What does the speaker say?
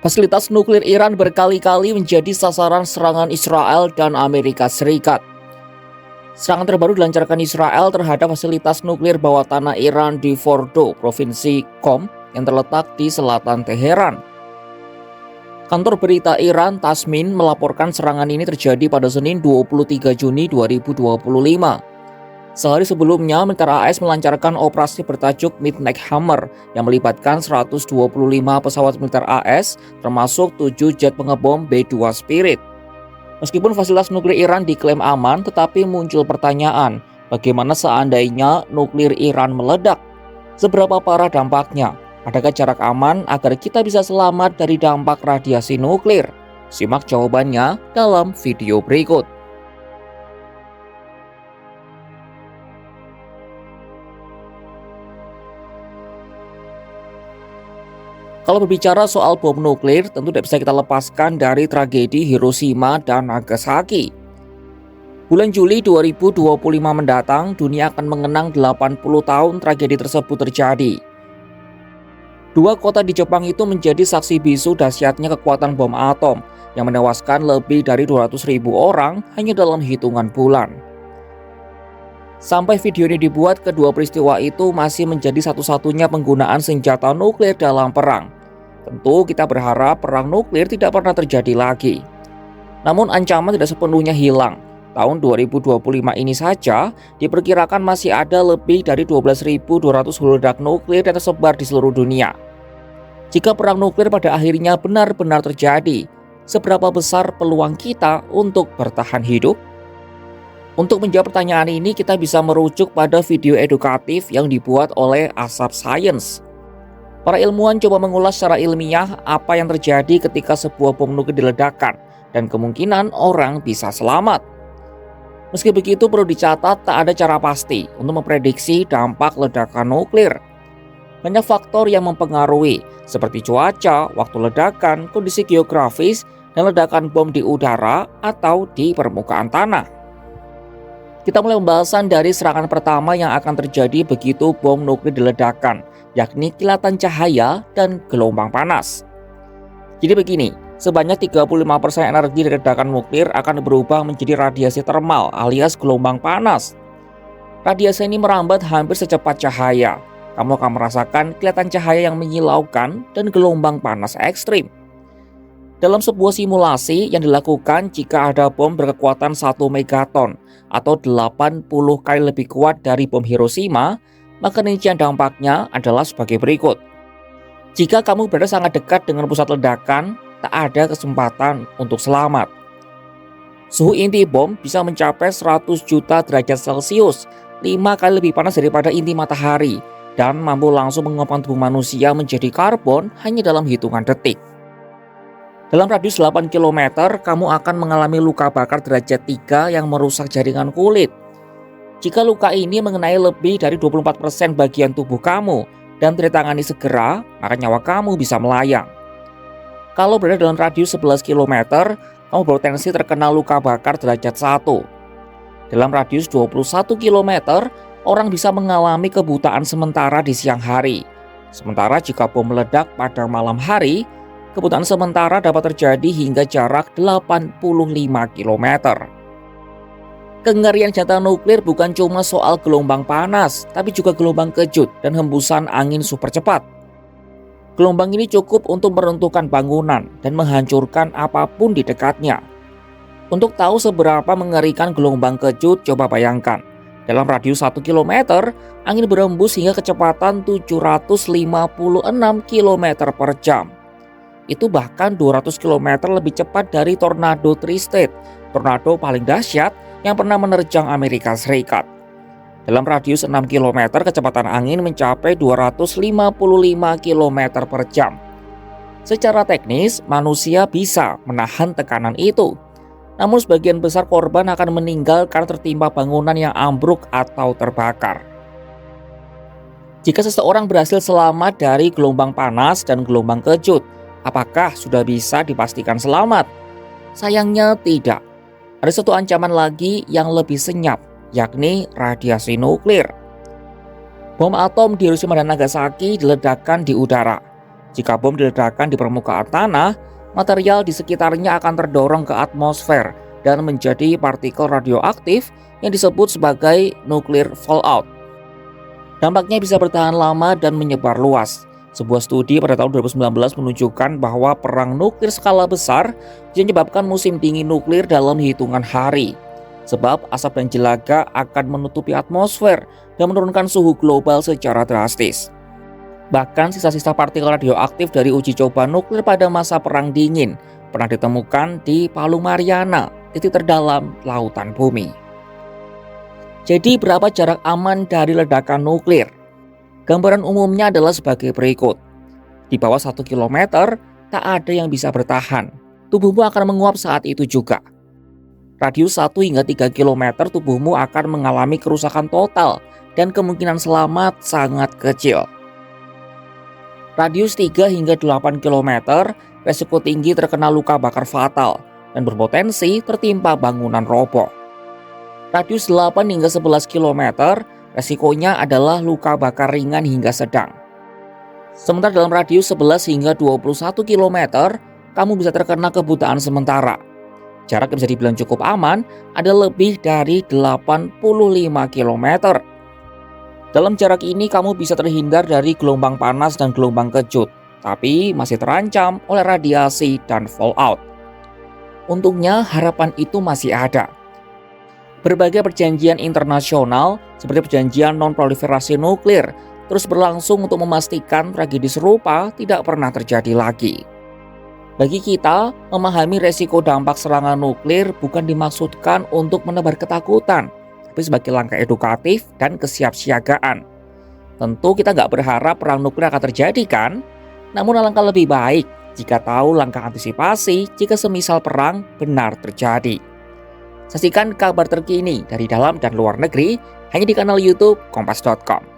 Fasilitas nuklir Iran berkali-kali menjadi sasaran serangan Israel dan Amerika Serikat. Serangan terbaru dilancarkan Israel terhadap fasilitas nuklir bawah tanah Iran di Fordo, Provinsi Qom, yang terletak di selatan Teheran. Kantor berita Iran Tasmin melaporkan serangan ini terjadi pada Senin 23 Juni 2025. Sehari sebelumnya, militer AS melancarkan operasi bertajuk Midnight Hammer yang melibatkan 125 pesawat militer AS, termasuk 7 jet pengebom B-2 Spirit. Meskipun fasilitas nuklir Iran diklaim aman, tetapi muncul pertanyaan, bagaimana seandainya nuklir Iran meledak? Seberapa parah dampaknya? Adakah jarak aman agar kita bisa selamat dari dampak radiasi nuklir? Simak jawabannya dalam video berikut. Kalau berbicara soal bom nuklir, tentu tidak bisa kita lepaskan dari tragedi Hiroshima dan Nagasaki. Bulan Juli 2025 mendatang, dunia akan mengenang 80 tahun tragedi tersebut terjadi. Dua kota di Jepang itu menjadi saksi bisu dahsyatnya kekuatan bom atom yang menewaskan lebih dari 200.000 orang hanya dalam hitungan bulan. Sampai video ini dibuat, kedua peristiwa itu masih menjadi satu-satunya penggunaan senjata nuklir dalam perang. Tentu kita berharap perang nuklir tidak pernah terjadi lagi. Namun ancaman tidak sepenuhnya hilang. Tahun 2025 ini saja diperkirakan masih ada lebih dari 12.200 hulu ledak nuklir yang tersebar di seluruh dunia. Jika perang nuklir pada akhirnya benar-benar terjadi, seberapa besar peluang kita untuk bertahan hidup? Untuk menjawab pertanyaan ini, kita bisa merujuk pada video edukatif yang dibuat oleh Asap Science. Para ilmuwan coba mengulas secara ilmiah apa yang terjadi ketika sebuah bom nuklir diledakkan dan kemungkinan orang bisa selamat. Meski begitu, perlu dicatat tak ada cara pasti untuk memprediksi dampak ledakan nuklir. Banyak faktor yang mempengaruhi, seperti cuaca, waktu ledakan, kondisi geografis, dan ledakan bom di udara atau di permukaan tanah. Kita mulai pembahasan dari serangan pertama yang akan terjadi begitu bom nuklir diledakkan, yakni kilatan cahaya dan gelombang panas. Jadi begini, sebanyak 35% energi dari ledakan nuklir akan berubah menjadi radiasi termal alias gelombang panas. Radiasi ini merambat hampir secepat cahaya. Kamu akan merasakan kilatan cahaya yang menyilaukan dan gelombang panas ekstrim. Dalam sebuah simulasi yang dilakukan jika ada bom berkekuatan 1 megaton atau 80 kali lebih kuat dari bom Hiroshima, maka rincian dampaknya adalah sebagai berikut. Jika kamu berada sangat dekat dengan pusat ledakan, tak ada kesempatan untuk selamat. Suhu inti bom bisa mencapai 100 juta derajat Celcius, 5 kali lebih panas daripada inti matahari, dan mampu langsung menguapkan tubuh manusia menjadi karbon hanya dalam hitungan detik. Dalam radius 8 km, kamu akan mengalami luka bakar derajat 3 yang merusak jaringan kulit. Jika luka ini mengenai lebih dari 24% bagian tubuh kamu dan tidak ditangani segera, maka nyawa kamu bisa melayang. Kalau berada dalam radius 11 km, kamu berpotensi terkena luka bakar derajat 1. Dalam radius 21 km, orang bisa mengalami kebutaan sementara di siang hari. Sementara jika bom meledak pada malam hari, kebutaan sementara dapat terjadi hingga jarak 85 km. Kengerian senjata nuklir bukan cuma soal gelombang panas, tapi juga gelombang kejut dan hembusan angin super cepat. Gelombang ini cukup untuk meruntuhkan bangunan dan menghancurkan apapun di dekatnya. Untuk tahu seberapa mengerikan gelombang kejut, coba bayangkan. Dalam radius 1 km, angin berembus hingga kecepatan 756 km per jam. Itu bahkan 200 km lebih cepat dari tornado Tri-State, tornado paling dahsyat yang pernah menerjang Amerika Serikat. Dalam radius 6 km, kecepatan angin mencapai 255 km per jam. Secara teknis, manusia bisa menahan tekanan itu. Namun sebagian besar korban akan meninggal karena tertimpa bangunan yang ambruk atau terbakar. Jika seseorang berhasil selamat dari gelombang panas dan gelombang kejut, apakah sudah bisa dipastikan selamat? Sayangnya tidak. Ada satu ancaman lagi yang lebih senyap, yakni radiasi nuklir. Bom atom di Hiroshima dan Nagasaki diledakkan di udara. Jika bom diledakkan di permukaan tanah, material di sekitarnya akan terdorong ke atmosfer dan menjadi partikel radioaktif yang disebut sebagai nuclear fallout. Dampaknya bisa bertahan lama dan menyebar luas. Sebuah studi pada tahun 2019 menunjukkan bahwa perang nuklir skala besar menyebabkan musim dingin nuklir dalam hitungan hari. Sebab asap dan jelaga akan menutupi atmosfer dan menurunkan suhu global secara drastis. Bahkan sisa-sisa partikel radioaktif dari uji coba nuklir pada masa Perang Dingin pernah ditemukan di Palung Mariana, titik terdalam lautan bumi. Jadi berapa jarak aman dari ledakan nuklir? Gambaran umumnya adalah sebagai berikut. Di bawah 1 km, tak ada yang bisa bertahan. Tubuhmu akan menguap saat itu juga. Radius 1 hingga 3 km tubuhmu akan mengalami kerusakan total dan kemungkinan selamat sangat kecil. Radius 3 hingga 8 km, resiko tinggi terkena luka bakar fatal dan berpotensi tertimpa bangunan roboh. Radius 8 hingga 11 km, resikonya adalah luka bakar ringan hingga sedang. Sementara dalam radius 11 hingga 21 km, kamu bisa terkena kebutaan sementara. Jarak yang bisa dibilang cukup aman ada lebih dari 85 km. Dalam jarak ini kamu bisa terhindar dari gelombang panas dan gelombang kejut, tapi masih terancam oleh radiasi dan fallout. Untungnya harapan itu masih ada. Berbagai perjanjian internasional seperti perjanjian non-proliferasi nuklir terus berlangsung untuk memastikan tragedi serupa tidak pernah terjadi lagi. Bagi kita, memahami resiko dampak serangan nuklir bukan dimaksudkan untuk menebar ketakutan, tapi sebagai langkah edukatif dan kesiapsiagaan. Tentu kita nggak berharap perang nuklir akan terjadi kan? Namun alangkah lebih baik jika tahu langkah antisipasi jika semisal perang benar terjadi. Saksikan kabar terkini dari dalam dan luar negeri hanya di kanal YouTube Kompas.com.